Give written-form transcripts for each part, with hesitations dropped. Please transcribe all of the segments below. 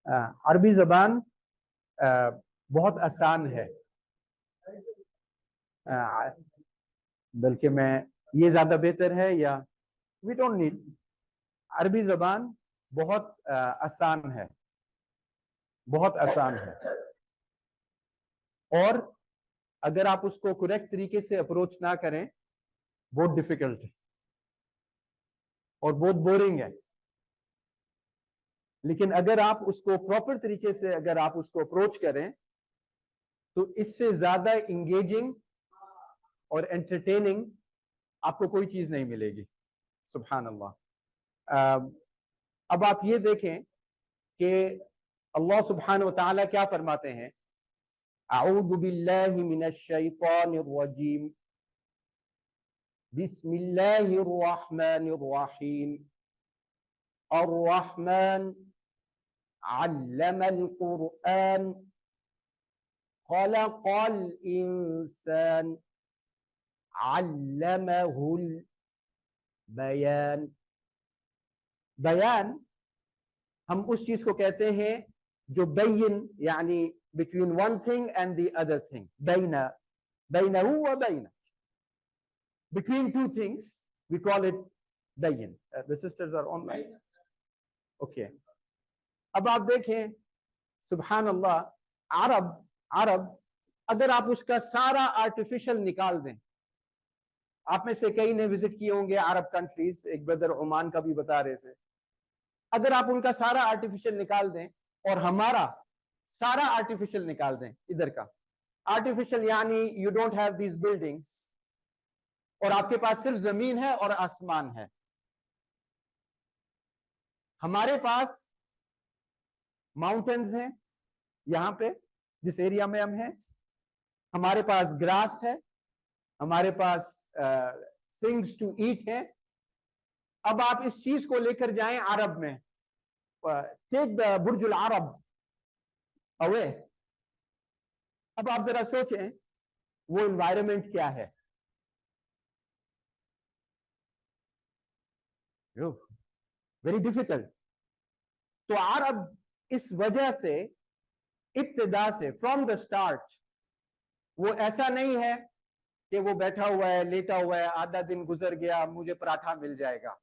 अरबी ज़बान बहुत आसान है, बल्कि मैं ये ज़्यादा बेहतर है या वी डोंट नीड। अरबी ज़बान बहुत आसान है, बहुत आसान है, और अगर आप उसको करेक्ट तरीके से अप्रोच ना करें बहुत डिफिकल्ट है और बहुत बोरिंग है। लेकिन अगर आप उसको प्रॉपर तरीके से अगर आप उसको अप्रोच करें तो इससे ज्यादा इंगेजिंग और एंटरटेनिंग आपको कोई चीज नहीं मिलेगी। सुभान अल्लाह। अब आप ये देखें कि अल्लाह सुब्हानहू व तआला क्या फरमाते हैं, अऊज़ु बिल्लाहि मिनश शैतानिर रजीम, बिस्मिल्लाहिर रहमानिर रहीम, अर्रहमान अल्लमल कुरआन, खलक़ल इंसान, अल्लमहुल बयान। बयान हम उस चीज को कहते हैं जो बैन, यानी between one thing and the other thing, बैना बैनहु व बैनक, between two things we call it बैन। The sisters are online, okay. अब आप देखें सुभान अल्लाह, अरब अरब अगर आप उसका सारा आर्टिफिशियल निकाल दें, आप में से कई ने विजिट किए होंगे अरब कंट्रीज, एक ब्रदर ओमान का भी बता रहे थे, अगर आप उनका सारा आर्टिफिशियल निकाल दें और हमारा सारा आर्टिफिशियल निकाल दें, इधर का आर्टिफिशियल यानी you don't have these buildings और आपके पास सिर्फ जमीन है और आसमान है, हमारे पास माउंटेन्स हैं यहां पे जिस एरिया में हम हैं, हमारे पास ग्रास है, हमारे पास थिंग्स टू ईट है। अब आप इस चीज को लेकर जाएं अरब में, take the Burj al Arab away, अब आप जरा सोचें वो एनवायरनमेंट क्या है, वेरी डिफिकल्ट। तो अरब इस वजह से इब्तिदा से फ्रॉम द स्टार्ट वो ऐसा नहीं है कि वो बैठा हुआ है, लेटा हुआ है, आधा दिन गुजर गया मुझे पराठा मिल जाएगा।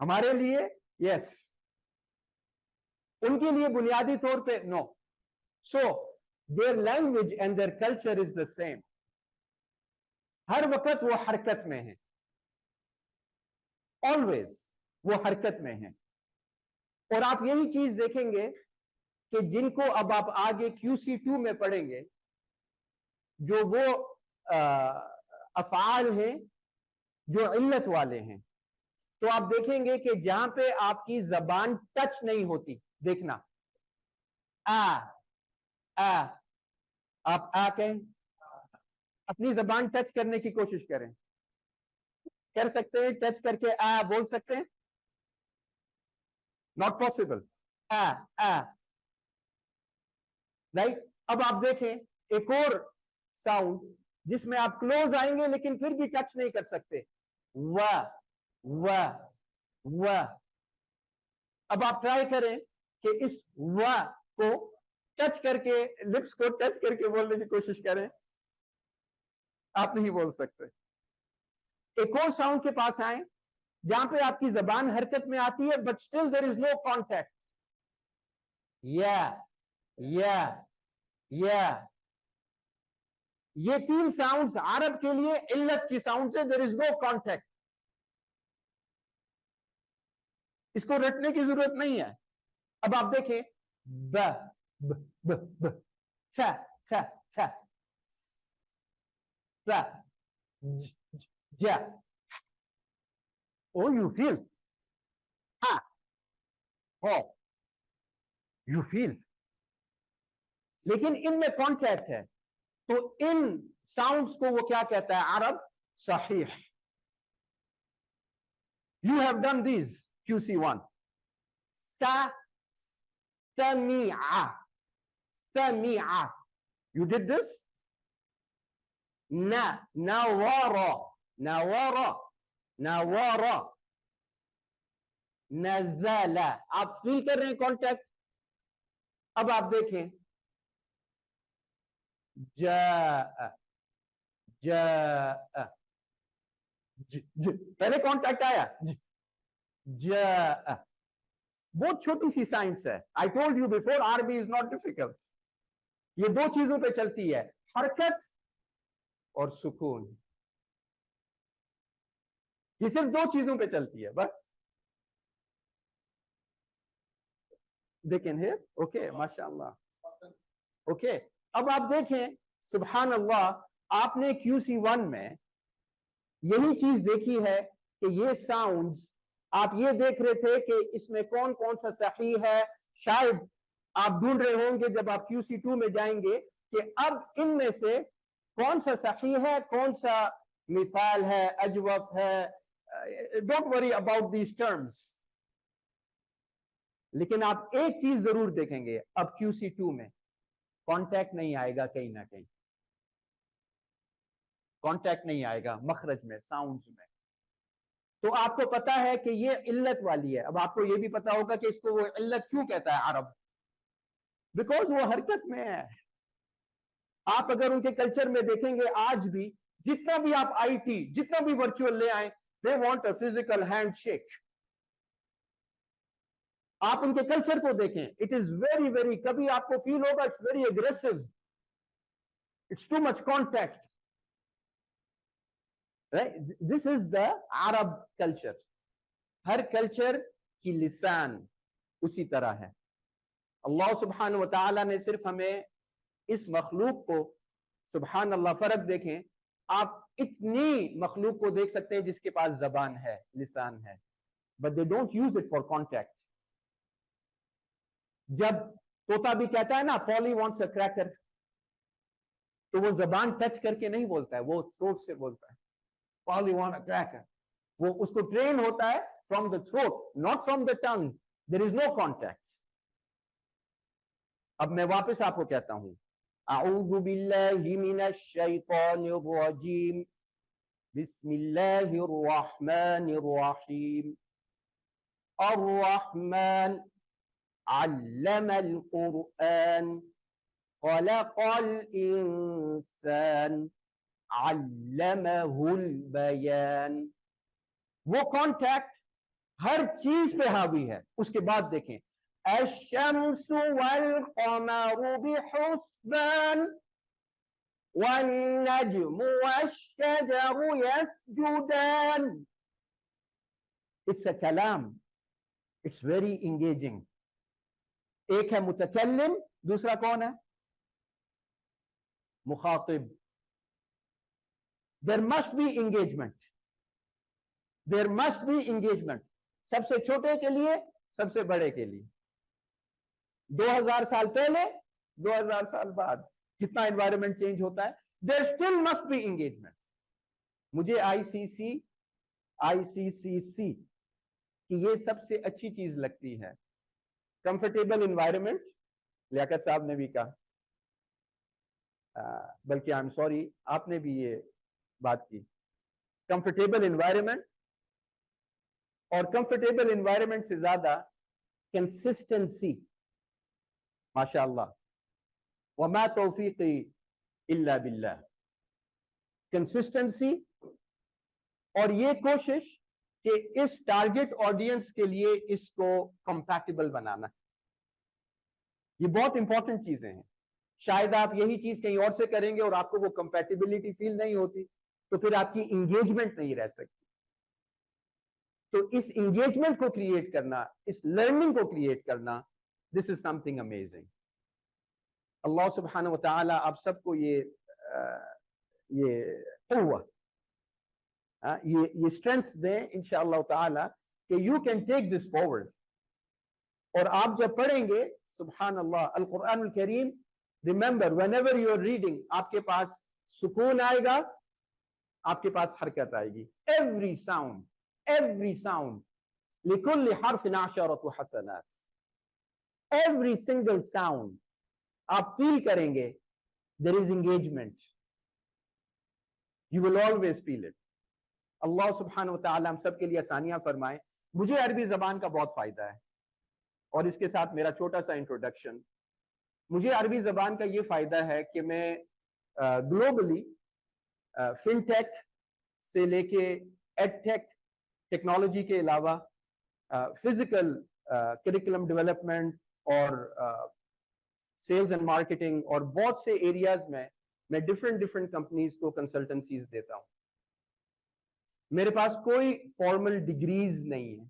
हमारे लिए यस, उनके लिए बुनियादी तौर पे no. So their language and their culture is the same, हर वक्त वो हरकत में है, ऑलवेज वो हरकत में है। और आप यही चीज देखेंगे कि जिनको अब आप आगे QC2 में पढ़ेंगे, जो वो अफआल हैं जो इल्लत वाले हैं, तो आप देखेंगे कि जहां पे आपकी जबान टच नहीं होती, देखना आ आप आ कहें, अपनी जबान टच करने की कोशिश करें, कर सकते हैं टच करके आ बोल सकते हैं, नॉट पॉसिबल, आ राइट। अब आप देखें एक और साउंड जिसमें आप क्लोज आएंगे लेकिन फिर भी टच नहीं कर सकते, वाह वाह वाह। अब आप ट्राई करें कि इस वाह को टच करके, लिप्स को टच करके बोलने की कोशिश करें, आप नहीं बोल सकते। एक और साउंड के पास आए जहां पे आपकी जबान हरकत में आती है but still there is no contact, या या या। ये तीन साउंड्स अरब के लिए इल्लत की साउंड है, देयर इज नो कॉन्टैक्ट, इसको रटने की जरूरत नहीं है। अब आप देखें ब ब ब ब छ छ छ ज, ओ यू फील, हा हो यू फील, लेकिन इनमें कॉन्टैक्ट है। तो इन साउंड्स को वो क्या कहता है अरब, सहीह। You have done this QC1, समीआ समीआ, you did this, nawara nawara nawara नज़ला, आप फील कर रहे हैं कॉन्टैक्ट। अब आप देखें जा, जा, पहले कॉन्टैक्ट आया, जा, बहुत छोटी सी साइंस है। आई टोल्ड यू बिफोर, आरबी इज नॉट डिफिकल्ट। ये दो चीजों पे चलती है, हरकत और सुकून। ये सिर्फ दो चीजों पे चलती है बस। देखें है, ओके, माशाअल्लाह। ओके, अब आप देखें, सुभान अल्लाह, आपने QC1 में यही चीज देखी है कि ये साउंड्स, आप ये देख रहे थे कि इसमें कौन कौन सा सही है। शायद आप ढूंढ रहे होंगे जब आप QC2 में जाएंगे कि अब इनमें से कौन सा सही है, कौन सा मिसाल है, अजवफ है। Don't worry about these terms, लेकिन आप एक चीज जरूर देखेंगे, अब QC2 में कॉन्टैक्ट नहीं आएगा, कहीं ना कहीं कॉन्टैक्ट नहीं आएगा मखरज में, साउंड्स में। तो आपको पता है कि ये इल्लत वाली है। अब आपको ये भी पता होगा कि इसको वो इल्लत क्यों कहता है अरब, बिकॉज वो हरकत में है। आप अगर उनके कल्चर में देखेंगे, आज भी जितना भी आप IT, जितना भी वर्चुअल ले आए, they want a physical handshake. आप उनके कल्चर को देखें, इट इज वेरी वेरी, कभी आपको फील होगा it's very aggressive, it's too much contact. This is the Arab culture. Her culture की लिसान उसी तरह है। अल्लाह सुब्हान व तआला ने सिर्फ हमें इस मखलूक को, सुब्हान अल्लाह, फर्क देखें, आप इतनी मखलूक को देख सकते हैं जिसके पास जबान है, लिसान है, but they don't use it for contact. जब तोता भी कहता है ना, पॉली वांट्स अ क्रैकर, तो वो जबान टच करके नहीं बोलता है, वो थ्रोट से बोलता है, पॉली वांट अ क्रैकर। वो उसको ट्रेन होता है from the throat, not from the tongue. There is no contact. अब मैं वापस आपको कहता हूं, अऊज़ु बिल्लाहि मिनश शैतानिर रजीम, बिस्मिल्लाहिर रहमानिर रहीम। अर्रहमान अल्लमल कुरआन, खलक़ल इंसान, अल्लमहुल बयान। वो कॉन्टैक्ट हर चीज पे हावी है। उसके बाद देखें, अश्शम्सु वल क़मरु बिहुस्बान, वन्नज्मु वश्शजरु यस्जुदान। इट्स अ कलाम, इट्स वेरी इंगेजिंग। एक है मुतकल्लिम, दूसरा कौन है? मुखातिब। There must be engagement, there must be engagement, सबसे छोटे के लिए, सबसे बड़े के लिए। 2000 साल पहले, 2000 साल बाद, कितना एनवायरनमेंट चेंज होता है, there still must be engagement. मुझे ICCC कि ये सबसे अच्छी चीज लगती है, कंफर्टेबल एनवायरनमेंट। लियाकत साहब ने भी कहा, बल्कि आई एम सॉरी, आपने भी ये बात की, कंफर्टेबल एनवायरनमेंट। और कंफर्टेबल एनवायरनमेंट से ज्यादा कंसिस्टेंसी, माशाअल्लाह, वमा तौफीकी इल्ला बिल्लाह। कंसिस्टेंसी और ये कोशिश कि इस टारगेट ऑडियंस के लिए इसको कंपैटिबल बनाना, ये बहुत इंपॉर्टेंट चीजें हैं। शायद आप यही चीज कहीं और से करेंगे और आपको वो कंपैटिबिलिटी फील नहीं होती, तो फिर आपकी इंगेजमेंट नहीं रह सकती। तो इस इंगेजमेंट को क्रिएट करना, इस लर्निंग को क्रिएट करना, दिस इज समथिंग अमेजिंग। अल्लाह सुब्हानहू व तआला आप सबको ये क़ुव्वा, ये स्ट्रेंथ दें इंशाअल्लाह ताला कि you can take this forward. और आप जब पढ़ेंगे, सुभान अल्लाह, अल कुरान अल करीम, remember whenever you are reading, आपके पास सुकून आएगा, आपके पास हरकत आएगी। एवरी साउंड, एवरी साउंड, लिकुल्लि हर्फिन अशरतु हसनात, एवरी सिंगल साउंड आप फील करेंगे, there is engagement, you will always feel it. अल्लाह सुब्हानहू व तआला हम सब के लिए आसानियां फरमाए। मुझे अरबी जबान का बहुत फायदा है, और इसके साथ मेरा छोटा सा इंट्रोडक्शन। मुझे अरबी जबान का ये फायदा है कि मैं ग्लोबली फिनटेक से लेके एडटेक, टेक्नोलॉजी के अलावा फिजिकल करिकुलम डेवलपमेंट और सेल्स एंड मार्केटिंग और बहुत से एरियाज में मैं डिफरेंट डिफरेंट कंपनीज को कंसल्टेंसीज देता हूं। मेरे पास कोई फॉर्मल डिग्रीज नहीं है,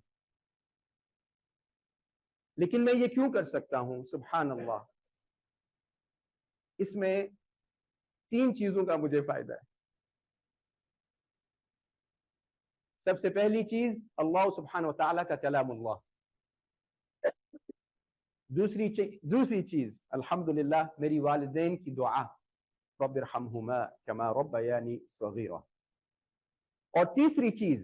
लेकिन मैं ये क्यों कर सकता हूं? सुभान अल्लाह, इसमें 3 चीजों का मुझे फायदा है। सबसे पहली चीज अल्लाह सुब्हानहू व तआला का कलामुल्लाह। दूसरी चीज अल्हम्दुलिल्लाह मेरी वालिदैन की दुआ, रब्बिरहमहुमा कमा रब्बयानी सगीरा। और तीसरी चीज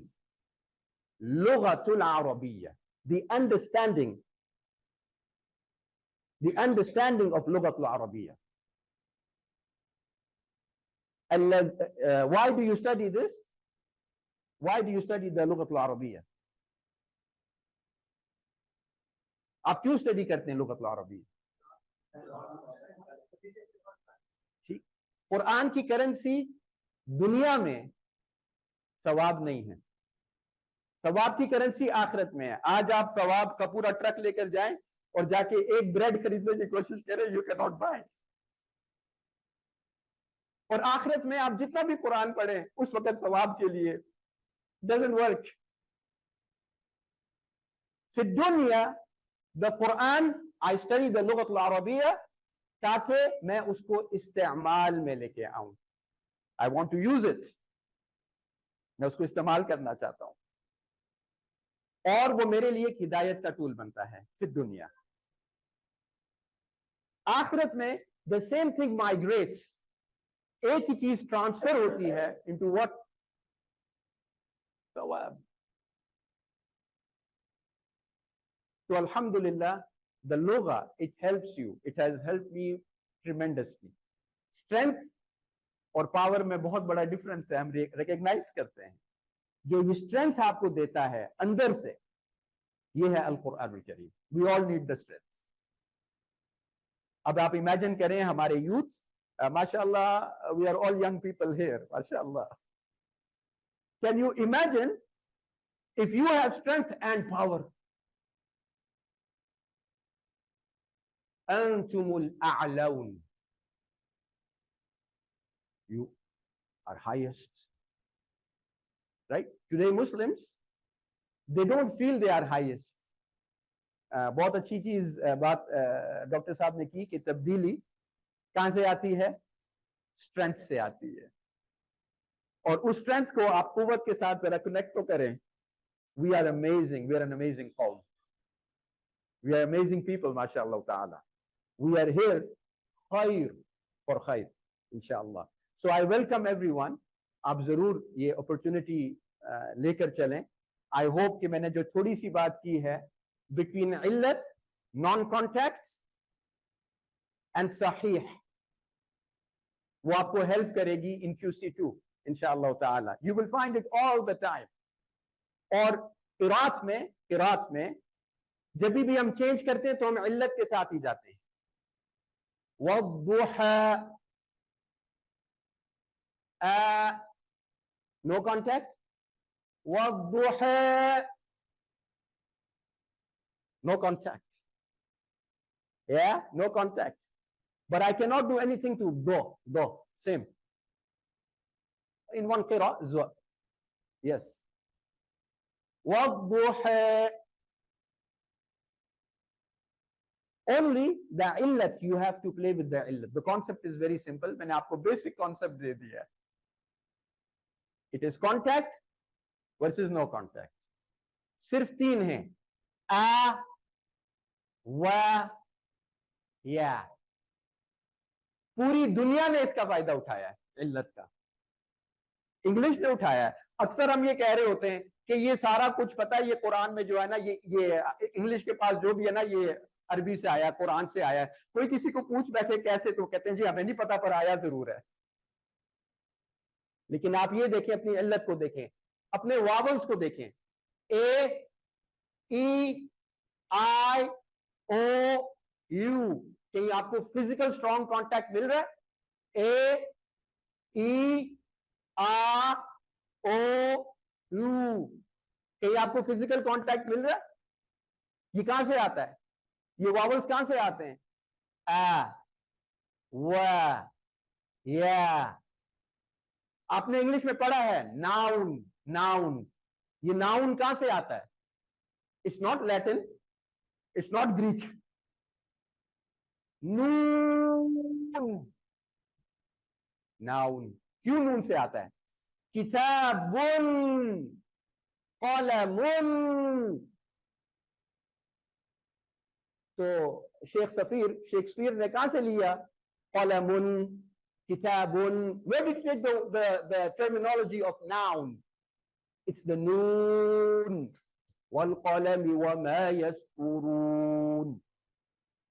लुगतुल अरबिय्या, the understanding of लुगतुल अरबिय्या। Why do you study this? Why do you study the लुगतुल अरबिय्या? आप क्यों स्टडी करते हैं लुगतुल अरबिय्या? ठीक, कुरान की करेंसी दुनिया में सवाब नहीं है, सवाब की करेंसी आखिरत में है। आज आप सवाब का पूरा ट्रक लेकर जाएं और जाके एक ब्रेड खरीदने की कोशिश करें, यू कैन नॉट बाय। और आखिरत में आप जितना भी कुरान पढ़ें उस वक्त सवाब के लिए डजंट वर्क। फिर दुनिया the Quran I study the लुगतुल अरबिय्या ताकि मैं उसको इस्तेमाल में लेके आऊं। I want to use it, मैं उसको इस्तेमाल करना चाहता हूं, और वो मेरे लिए हिदायत का टूल बनता है। फिर दुनिया, आखिरत में द सेम थिंग माइग्रेट्स, एक ही चीज ट्रांसफर होती है इनटू व्हाट? सवाब। तो अल्हम्दुलिल्लाह द लुगा, it helps you, it has helped me tremendously. Strength और पावर में बहुत बड़ा डिफरेंस है, हम रिकॉग्नाइज करते हैं। जो ये स्ट्रेंथ आपको देता है अंदर से, ये है अल कुरान करीम। We all need the strength. अब आप इमेजिन करें हमारे यूथ, माशाअल्लाह, we are all young people here, माशाअल्लाह। Can you imagine if you have strength and power? अंतुमुल अअलौन, you are highest, right? Today Muslims, they don't feel they are highest. बहुत अच्छी चीज बात डॉक्टर साहब ने की कि तब्दीली कहां से आती है? स्ट्रेंथ से आती है। और उस स्ट्रेंथ को आप कुव्वत के साथ जरा कनेक्ट तो करें। We are amazing, we are an amazing कौम, वी आर अमेजिंग पीपल, माशाअल्लाह ताला। वी आर हियर खैर फॉर खैर इंशाअल्लाह। So I welcome everyone. आप जरूर ये अपॉर्चुनिटी लेकर चलें। आई होप कि मैंने जो थोड़ी सी बात की है बिटवीन इल्लत, नॉन कॉन्टैक्ट एंड सहीह, वो आपको हेल्प करेगी इन QC2 इंशाअल्लाह ताला। You will find it all the time. और किरात में जब भी हम चेंज करते हैं तो हम इल्लत के साथ ही जाते हैं। वद्दुहा, no contact. वद्दुहा, no contact. Yeah, no contact. But I cannot do anything to do. Same. In one qira, yes. وَالضُّحَى. Only the illat, you have to play with the illat. The concept is very simple. मैंने आपको basic concept दे दिया. It is contact versus no contact. सिर्फ 3 हैं, आ, व, या। पूरी दुनिया ने इसका फायदा उठाया है, इल्लत का। इंग्लिश ने उठाया है। अक्सर हम ये कह रहे होते हैं कि ये सारा कुछ पता है, ये कुरान में जो है ना, ये इंग्लिश के पास जो भी है ना, ये अरबी से आया, कुरान से आया है। कोई किसी को पूछ बैठे कैसे, तो कहते हैं जी हमें नहीं पता, पर आया जरूर है। लेकिन आप ये देखें, अपनी इल्लत को देखें, अपने वावल्स को देखें। ए, E-I-O-U। कहीं आपको फिजिकल स्ट्रॉन्ग कॉन्टैक्ट मिल रहा है? A-E-I-O-U। कहीं आपको फिजिकल कॉन्टैक्ट मिल रहा है? ये कहां से आता है? ये वॉवल्स कहां से आते हैं? आ, व, या। आपने इंग्लिश में पढ़ा है नाउन, नाउन। ये नाउन कहां से आता है? It's not Latin, it's not Greek. Noon, noun. क्यों नून से आता है? किताबुन, कलमुन। तो शेक्सपियर ने कहां से लिया कलमुन, किताबुन? Where did you take the terminology of noun? It's the noon. والقلم وما يسطرون.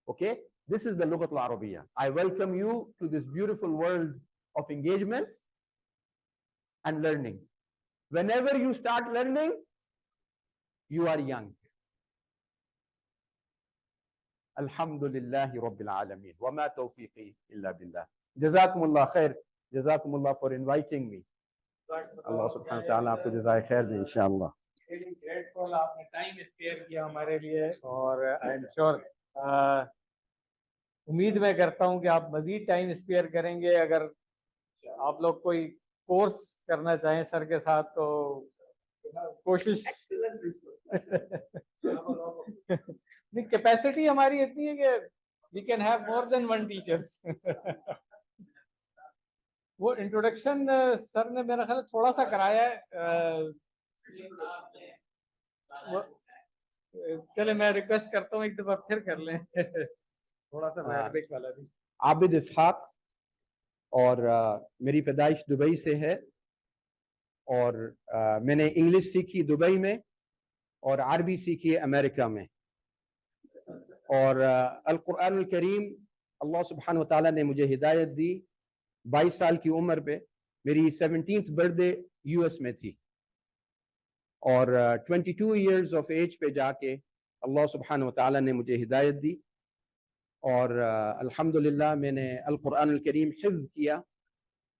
Okay, this is the Lughat al-Arabiya. I welcome you to this beautiful world of engagement and learning. Whenever you start learning, you are young. Alhamdulillahi Rabbil Alameen. Wa ma tawfiqi illa billah. Jazakumullah khair. Jazakumullah for inviting me. Allah subhanahu wa ta'ala आपको जज़ाए खैर दे इंशाअल्लाह। Really grateful आपने time spare किया हमारे लिए, और I am sure, उम्मीद मैं करता हूं कि आप मजीद टाइम स्पेयर करेंगे। अगर आप लोग कोई कोर्स करना चाहें सर के साथ तो कोशिश नहीं, कैपेसिटी हमारी इतनी है कि we can have more than one teachers. वो इंट्रोडक्शन सर ने मेरा ख्याल थोड़ा सा कराया है। चले मैं रिक्वेस्ट करता हूँ एक दफा फिर कर लें थोड़ा सा अरबिक वाला भी। आबिद इसहाक, और मेरी पैदाइश दुबई से है, और मैंने इंग्लिश सीखी दुबई में और अरबी सीखी अमेरिका में। और अल कुरान अल करीम अल्लाह सुब्हानहु व तआला ने मुझे हिदायत दी 22 साल की उम्र पे। मेरी 17th बर्थडे यूएस में थी, और 22 इयर्स ऑफ एज पे जाके अल्लाह सुब्हानहु व तआला ने मुझे हिदायत दी, और अल्हम्दुलिल्लाह मैंने अल कुरान अल करीम हिफ्ज़ किया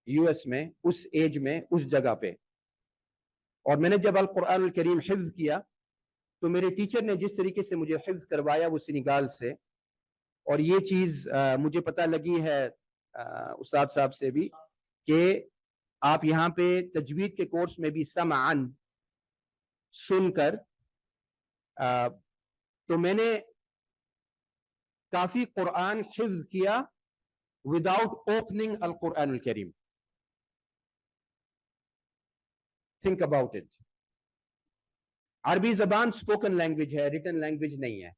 यूएस में, उस एज में, उस जगह पे। और मैंने जब अल कुरान अल करीम हिफ्ज़ किया तो मेरे टीचर ने जिस तरीके से मुझे हिफ्ज़ करवाया वो सेनेगाल से, और ये चीज़ मुझे पता लगी है उस्ताद साहब से भी कि आप यहाँ पे तजवीद के कोर्स में भी समअन सुनकर, तो मैंने काफी कुरान हिफ्ज़ किया विदाउट ओपनिंग अल कुरान अल करीम। Think about it. अरबी जबान स्पोकन लैंग्वेज है, रिटन लैंग्वेज नहीं है,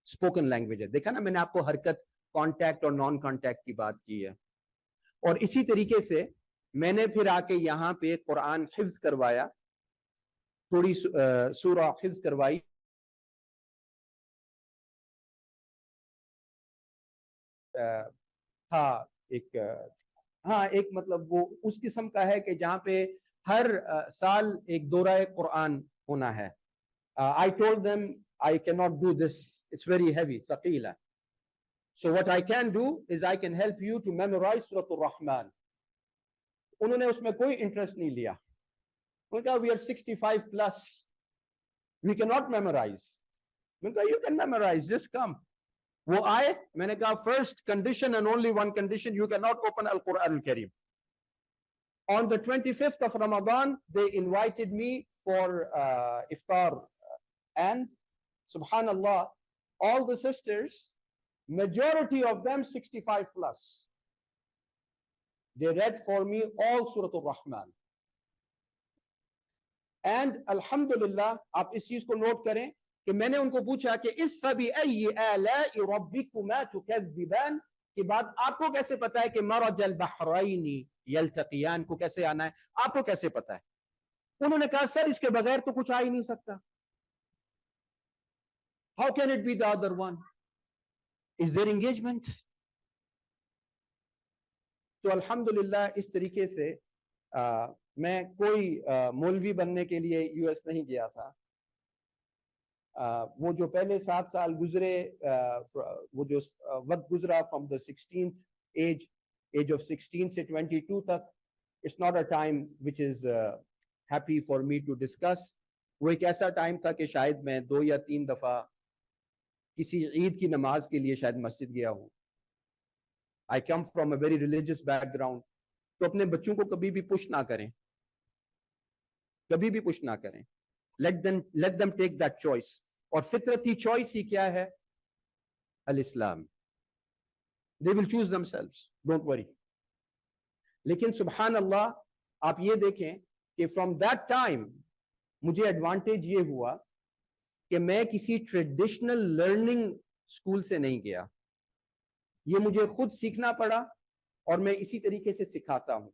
स्पोकन लैंग्वेज है। देखा ना मैंने आपको हरकत, कांटेक्ट और नॉन कांटेक्ट की बात की है। और इसी तरीके से मैंने फिर आके यहाँ पे कुरान हिफ्ज़ करवाया, थोड़ी सूरा हिफ्ज़ करवाई। था एक, हाँ एक मतलब वो उस किस्म का है कि जहाँ पे हर साल एक दौरा कुरान होना है। I told them I cannot do this, it's very heavy, ثقيلة. So what I can do is I can help you to memorize Surah Al-Rahman. उन्होंने उसमें कोई इंटरेस्ट नहीं लिया। उन्होंने कहा we are 65 plus, we cannot memorize। मैंने कहा you can memorize, just come। वो आए, मैंने कहा first condition and only one condition, you cannot open Al-Quran Al-Karim। On the 25th of Ramadan, they invited me for iftar, and subhanallah, all the sisters, majority of them 65 plus, they read for me all Surah Al-Rahman। And alhamdulillah, आप इस चीज को note करें कि मैंने उनको पूछा कि इस फबिअय्यि आलाइ रब्बिकुमा तुकज़्ज़िबान की बात आपको कैसे पता है कि मरजल बहरैनि यल्तक़ियान को कैसे आना है, आपको कैसे पता है? उन्होंने कहा सर इसके बगैर तो कुछ आ ही नहीं सकता। How can it be the other one? Is there engagement? तो अल्हम्दुलिल्लाह इस तरीके से मैं कोई मौलवी बनने के लिए यूएस नहीं गया था। वो जो पहले 7 साल गुजरे, वो जो वक्त गुजरा from the 16th as of 16 से 22 तक, it's not a time which is happy for me to discuss. वो एक ऐसा टाइम था कि शायद मैं 2 या 3 दफा किसी ईद की नमाज के लिए शायद मस्जिद गया हूँ। I come from a very religious background. तो अपने बच्चों को कभी भी पुश ना करें, कभी भी पुश ना करें। Let them take that choice. और फितरती चॉइस ही क्या है? अल इस्लाम। They will choose themselves, don't worry. लेकिन सुभान अल्लाह, आप ये देखें कि फ्रॉम दैट टाइम मुझे एडवांटेज ये हुआ कि मैं किसी ट्रेडिशनल लर्निंग स्कूल से नहीं गया। ये मुझे खुद सीखना पड़ा और मैं इसी तरीके से सिखाता हूं।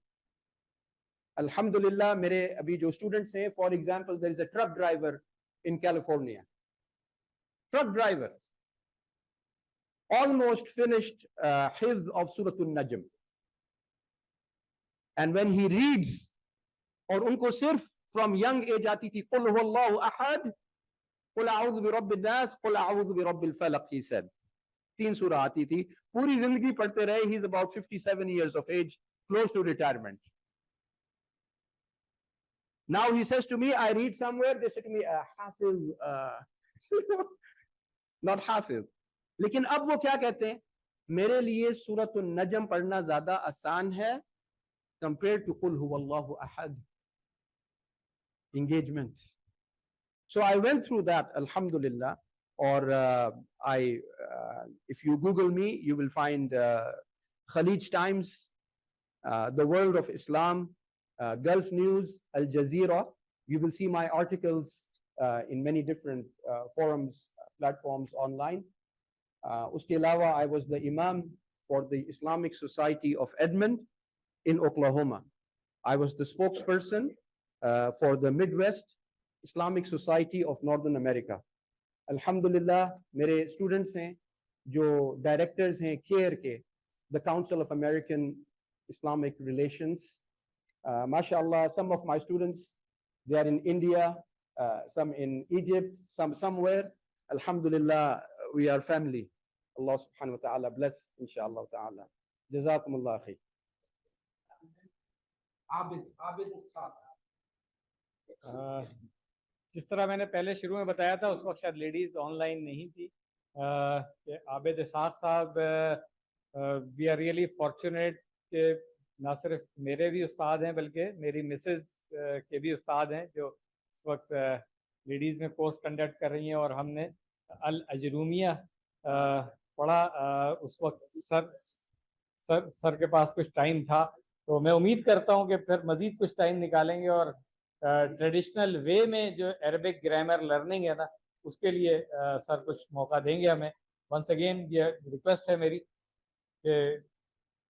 अल्हम्दुलिल्लाह, मेरे अभी जो स्टूडेंट्स हैं, for example there is a truck driver in California, truck driver almost finished hifz of Surah An-Najm, and when he reads, और उनको सिर्फ from young age आती थी कुल हुवल्लाहु अहद, कुल अऊज़ु बिरब्बिन नास, कुल अऊज़ु बिरब्बिल फलक, he said। 3 सूरह आती थी, पूरी जिंदगी पढ़ते रहे। he is about 57 years of age, close to retirement। Now he says to me, I read somewhere, they say to me, hafiz, not hafiz। लेकिन अब वो क्या कहते हैं? मेरे लिए सूरत नजम पढ़ना ज्यादा आसान है कंपेयर टू कुल हुवल्लाहु अहद। engagement। So I went through that, alhamdulillah। or if you Google me, you will find Khalij Times, the World of Islam, Gulf News, Al Jazeera. You will see my articles in many different forums, platforms online। उसके अलावा I was the Imam for the Islamic Society of Edmond in Oklahoma। I was the spokesperson for the Midwest Islamic Society of Northern America। Alhamdulillah, मेरे students हैं जो directors हैं CARE के, the Council of American Islamic Relations। MashaAllah, some of my students, they are in India, some in Egypt, some somewhere। Alhamdulillah, we are family। Allah subhanahu wa ta'ala bless, inshallah ta'ala। Jazakumullah khair। Abid उस्ताद। जिस तरह मैंने पहले शुरू में बताया था, उस वक्त शायद लेडीज़ ऑनलाइन नहीं थी। आबिद इसाक साहब, वी आर रियली फॉर्चुनेट कि ना सिर्फ मेरे भी उस्ताद हैं बल्कि मेरी मिसेस के भी उस्ताद हैं जो इस वक्त लेडीज़ में कोर्स कंडक्ट कर रही हैं। और हमने अल अजरूमिया पढ़ा उस वक्त सर के पास कुछ टाइम था। तो मैं उम्मीद करता हूं कि फिर मज़ीद कुछ टाइम निकालेंगे और ट्रेडिशनल वे में जो अरबिक ग्रामर लर्निंग है ना, उसके लिए सर कुछ मौका देंगे हमें। वंस अगेन ये रिक्वेस्ट है मेरी कि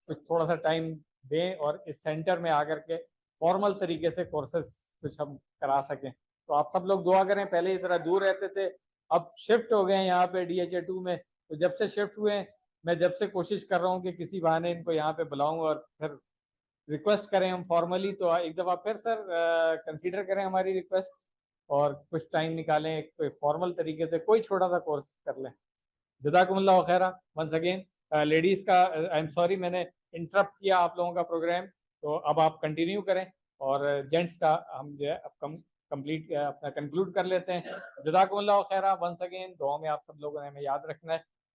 कुछ थोड़ा सा टाइम दें और इस सेंटर में आकर के फॉर्मल तरीके से कोर्सेज कुछ हम करा सकें। तो आप सब लोग दुआ करें। पहले इस तरह दूर रहते थे, अब शिफ्ट हो गए हैं यहाँ पे DHA 2 में। तो जब से शिफ्ट हुए हैं, मैं जब से कोशिश कर रहा हूँ कि किसी बहाने इनको यहाँ पे बुलाऊं और फिर रिक्वेस्ट करें हम फॉर्मली। तो एक दफ़ा फिर सर कंसीडर करें हमारी रिक्वेस्ट और कुछ टाइम निकालें, कोई फॉर्मल तरीके से कोई छोटा सा कोर्स कर लें। जज़ाकुमुल्लाह खैरा वंस अगेन। लेडीज़ का आई एम सॉरी, मैंने इंटरप्ट किया आप लोगों का प्रोग्राम। तो अब आप कंटिन्यू करें और जेंट्स का हम जो है अब कंप्लीट अपना कंक्लूड कर लेते हैं। जज़ाकुमुल्लाह खैरा वंस अगेन। दुआ में आप सब लोगों ने हमें याद रखना है।